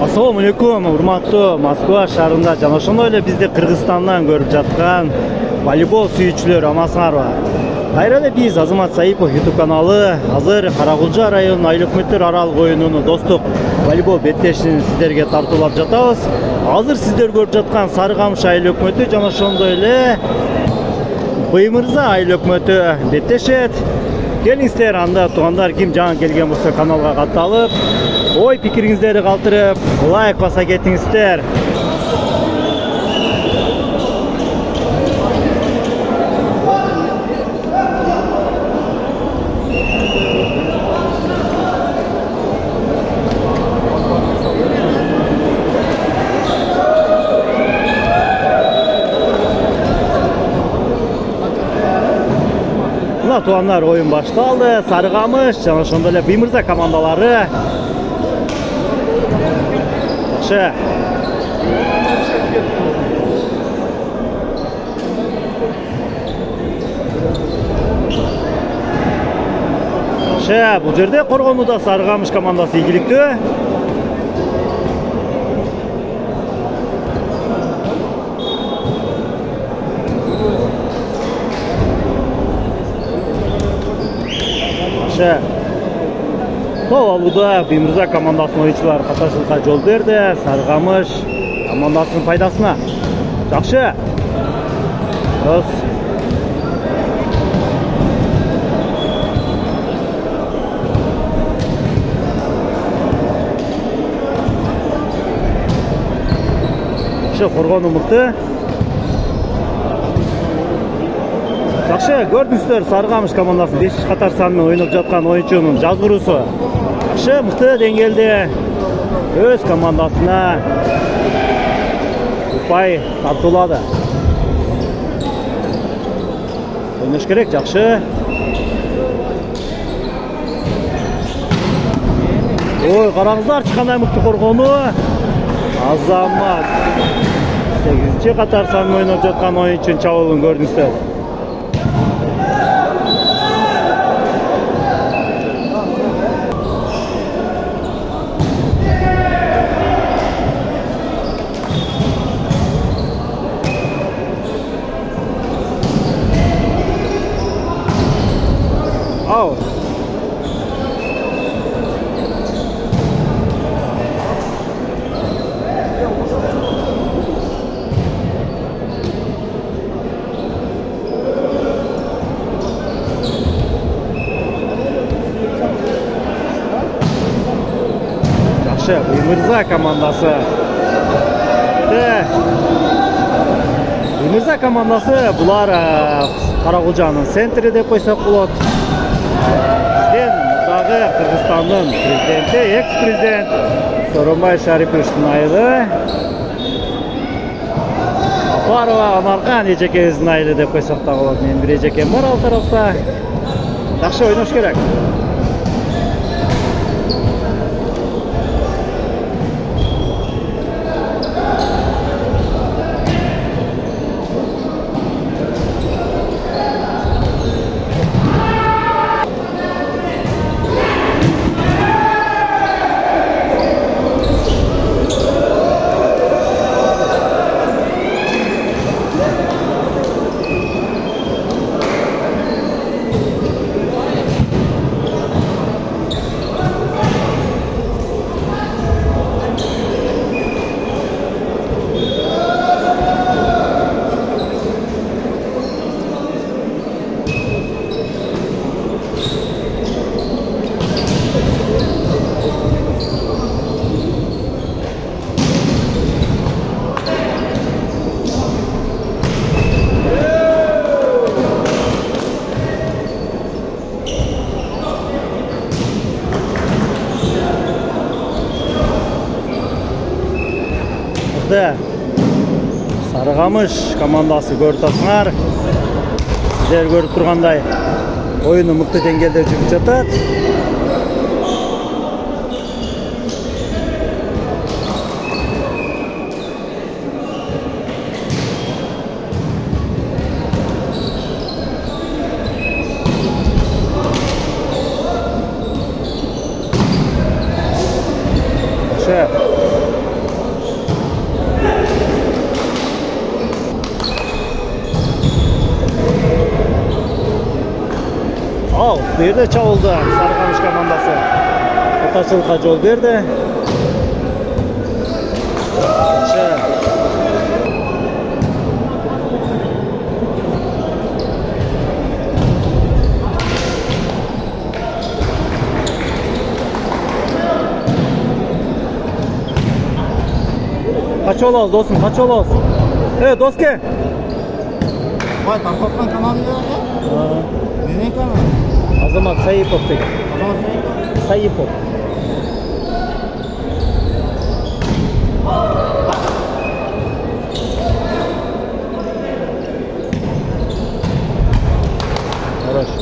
Assalamu alaikum, урматтуу Москва шаарында жана ошондой эле бизди Кыргызстандан көрүп жаткан волейбол сүйүүчүлөр амансыңарбы? Кайра эле биз Азамат Саипов YouTube каналы азыр Каракулча районунун айыл өкмөттөр аралык оюнунун достук волейбол беттешин сиздерге тартуулап жатабыз. Азыр сиздер көрүп жаткан Сарыкамыш айыл өкмөтү жана ошондой эле Быймырза айыл өкмөтү беттешет. Келиңиздер, анда туугандар ким жаңы келген болсо каналга катталып, ой пикириңиздерди калтырып, лайк баса кетиңиздер. Тугандар, ойын башталды. Сарыкамыш жана ошондой эле Быймырза командалары. Жакшы. Жакшы, бул жерде коргонууда Сарыкамыш командасы ийгиликтүү. Тол алууда Быймырза командасынын оюнчулары каташылыкка жол берди. Сарыкамыш командасынын пайдасына. Жакшы. Дос. Жакшы, коргонуу мыкты. Жакшы, көрдүңүздөр, Сарыкамыш командасынын 5 катар санын ойноп жаткан оюнчунун жазгыруусу. Жакшы, мыкты деңгээлде өз командасына упай тартуулады. Ойнош керек, жакшы. Ой, караңыздарчы кандай мыкты коргонуу. Азамат 8 катар санын ойноп жаткан оюнчунун чабуулун көрдүңүздөр. Быймырза командасы. Быймырза командасы булар Каракулчанын центри деп койсок болот. Бизден дагы Кыргызстандын президенти, экс-президент Сооронбай Шариповичтин айылы. Апарова Анаркан эжекебиздин айылы деп койсок да болот. Менин бир эжекем бар ал тарафта. Жакшы, ойнош керек. Сарыкамыш командасы көрүп атсыңар. Сиздер көрүп тургандай оюну мыкты деңгээлде жүрүп жатат. Yaxşı. Bu yerde çavuldu Sarıkamış komandası. Otachılıkka жол berdi. Kaç oluz dostum, kaç oluz? Evet doske. Vay tarqatgan kanalingda ne kanal? Azamat Sayipov degan. Sayipov. Хорошо.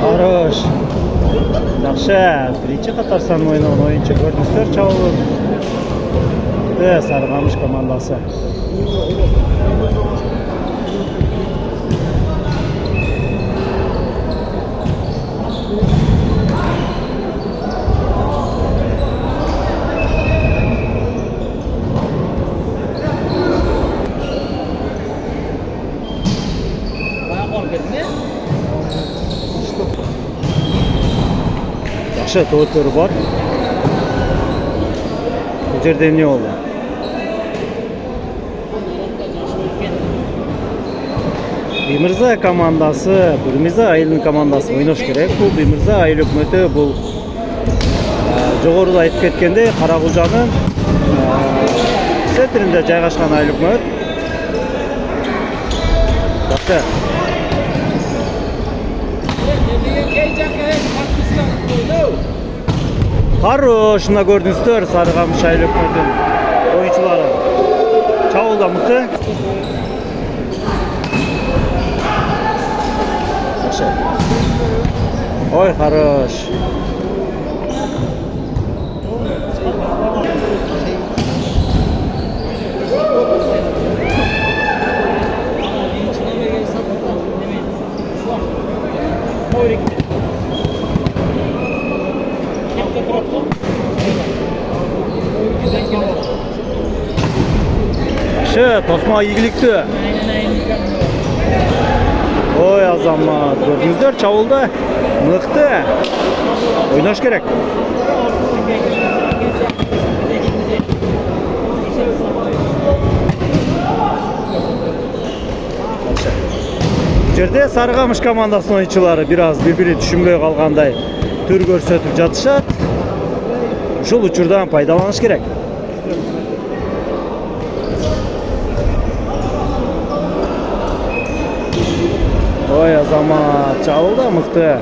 Хорош. Yaxshi. Birinchi Qatarsan o'ynagan o'yinchi ko'rdingizlar Chavul. Sarıkamış komandasi. Yaxshi to'g'ri bor. Bu yerda ne oldu? Bimirza komandasi, Bimirza Ayıl'ın komandasi oynash kerak. Bu Bimirza Ayıl hökümeti bu жоғарыда айтып кеткенде Қарақұлжаның центрінде жайғашқан Ayıl hökümet. Жақсы. Хорош, мына көрдіңіздер Sarıkamış Ayıl hökümetінің oyuncuları. Çavulda mıқты. Ой, хорош. Шы, тосма игілікті. Ой, азамат, көрдіңіздер, Çavulda мықты. Ойнаш керек. Жерде Sarıkamış komandasының oyuncuları biraz bir-birini düşünбөй қалғандай түр көрсөтүп жатышат. Ушул учурдан пайдаланыш керек. Ой, азамат, Çavulda мықты.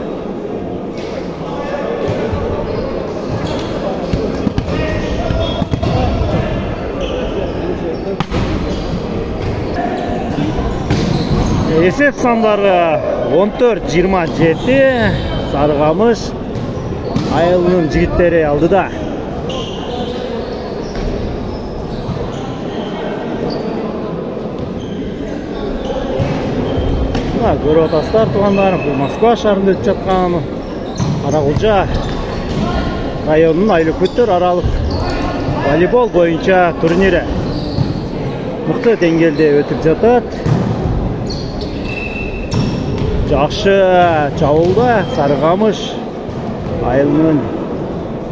Esep sandары 14-27 Sarıkamış Ayıl'ın жигиттери алдыда. Көріп отырсыздар туғандарым, бұл Москва шарында өтіп жатқан Қарақұлжа районунун Айлыкөтдөр аралык волейбол боюнча турнири мыкты деңгээлде өтүп жатат. Жакшы чабуулда Сарыкамыш айылынын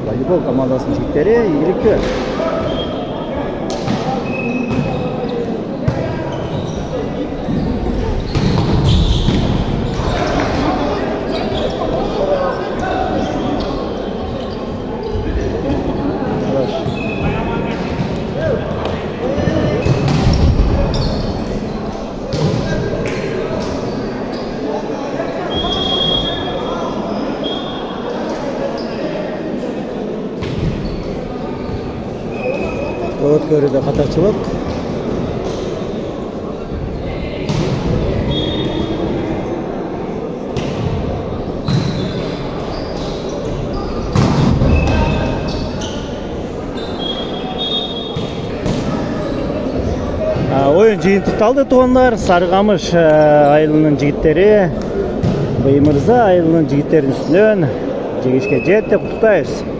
волейбол командасынын жигиттери ийгиликтүү. Өткөрүүдө катарчылык. Oyun жыйынтыкталды туугандар. Сарыкамыш айылынын жигиттери Быймырза айылынын жигиттеринин үстүнөн жеңишке жетти. Куттуктайбыз.